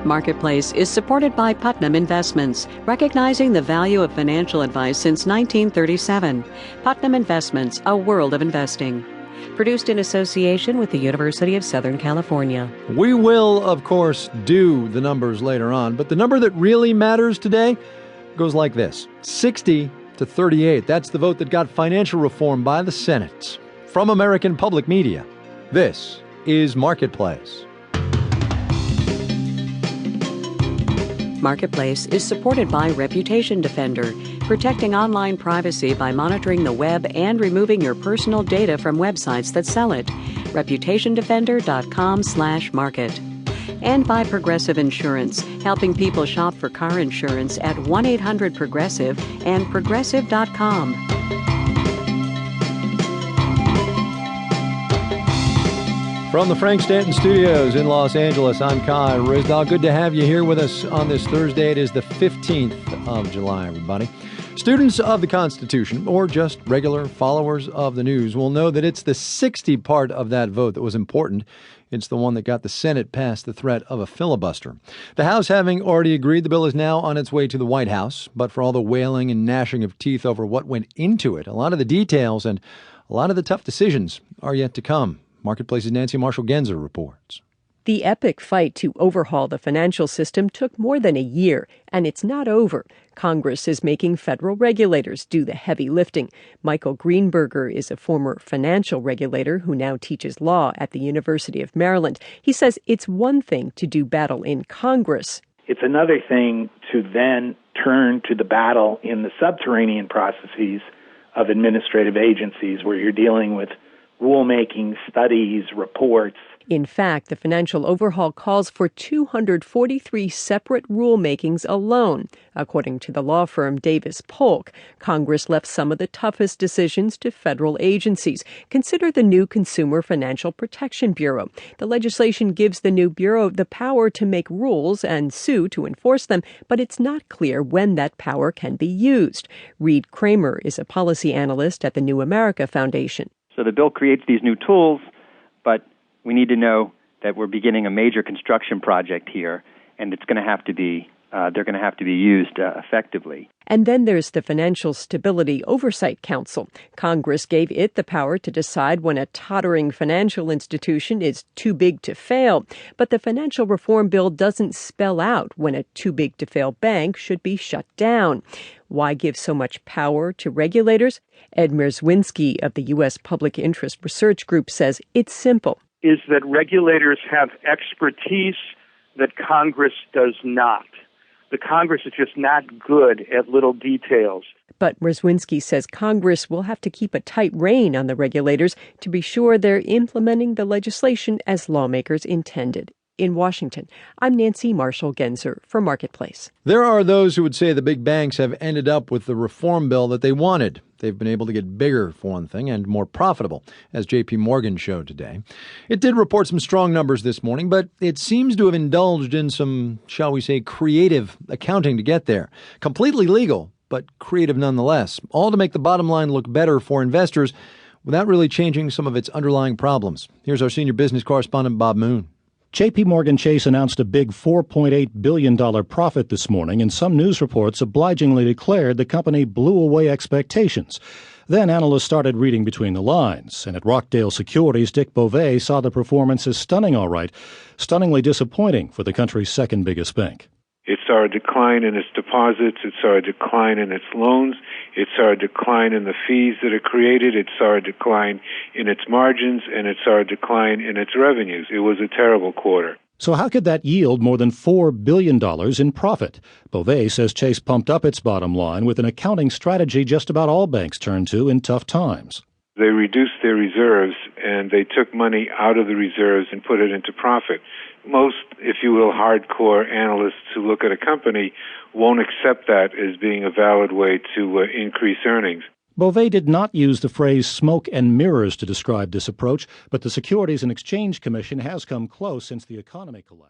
Marketplace is supported by Putnam Investments, recognizing the value of financial advice since 1937. Putnam Investments, a world of investing. Produced in association with the University of Southern California. We will, of course, do the numbers later on, but the number that really matters today goes like this: 60 to 38. That's the vote that got financial reform by the Senate. From American Public Media, this is Marketplace. Marketplace is supported by Reputation Defender, protecting online privacy by monitoring the web and removing your personal data from websites that sell it. ReputationDefender.com/market. And by Progressive Insurance, helping people shop for car insurance at 1-800-PROGRESSIVE and Progressive.com. From the Frank Stanton Studios in Los Angeles, I'm Kai Ryssdal. Good to have you here with us on this Thursday. It is the 15th of July, everybody. Students of the Constitution, or just regular followers of the news, will know that it's the 60 part of that vote that was important. It's the one that got the Senate past the threat of a filibuster. The House having already agreed, the bill is now on its way to the White House. But for all the wailing and gnashing of teeth over what went into it, a lot of the details and a lot of the tough decisions are yet to come. Marketplace's Nancy Marshall-Genzer reports. The epic fight to overhaul the financial system took more than a year, and it's not over. Congress is making federal regulators do the heavy lifting. Michael Greenberger is a former financial regulator who now teaches law at the University of Maryland. He says it's one thing to do battle in Congress. It's another thing to then turn to the battle in the subterranean processes of administrative agencies where you're dealing with rulemaking, studies, reports. In fact, the financial overhaul calls for 243 separate rulemakings alone. According to the law firm Davis Polk, Congress left some of the toughest decisions to federal agencies. Consider the new Consumer Financial Protection Bureau. The legislation gives the new bureau the power to make rules and sue to enforce them, but it's not clear when that power can be used. Reed Kramer is a policy analyst at the New America Foundation. So the bill creates these new tools, but we need to know that we're beginning a major construction project here, and it's going to have to be they're going to have to be used effectively. And then there's the Financial Stability Oversight Council. Congress gave it the power to decide when a tottering financial institution is too big to fail. But the financial reform bill doesn't spell out when a too-big-to-fail bank should be shut down. Why give so much power to regulators? Ed Mierzwinski of the U.S. Public Interest Research Group says it's simple. Is that regulators have expertise that Congress does not. The Congress is just not good at little details. But Mierzwinski says Congress will have to keep a tight rein on the regulators to be sure they're implementing the legislation as lawmakers intended. In Washington, I'm Nancy Marshall-Genzer for Marketplace. There are those who would say the big banks have ended up with the reform bill that they wanted. They've been able to get bigger, for one thing, and more profitable, as J.P. Morgan showed today. It did report some strong numbers this morning, but it seems to have indulged in some, shall we say, creative accounting to get there. Completely legal, but creative nonetheless. All to make the bottom line look better for investors without really changing some of its underlying problems. Here's our senior business correspondent, Bob Moon. J.P. Morgan Chase announced a big $4.8 billion profit this morning, and some news reports obligingly declared the company blew away expectations. Then analysts started reading between the lines, and at Rockdale Securities, Dick Beauvais saw the performance as stunning all right, stunningly disappointing for the country's second biggest bank. It saw a decline in its deposits. It saw a decline in its loans. It saw a decline in the fees that it created. It saw a decline in its margins, and it saw a decline in its revenues. It was a terrible quarter. So how could that yield more than $4 billion in profit? Beauvais says Chase pumped up its bottom line with an accounting strategy just about all banks turn to in tough times. They reduced their reserves, and they took money out of the reserves and put it into profit. Most, if you will, hardcore analysts who look at a company won't accept that as being a valid way to increase earnings. Beauvais did not use the phrase smoke and mirrors to describe this approach, but the Securities and Exchange Commission has come close since the economy collapsed.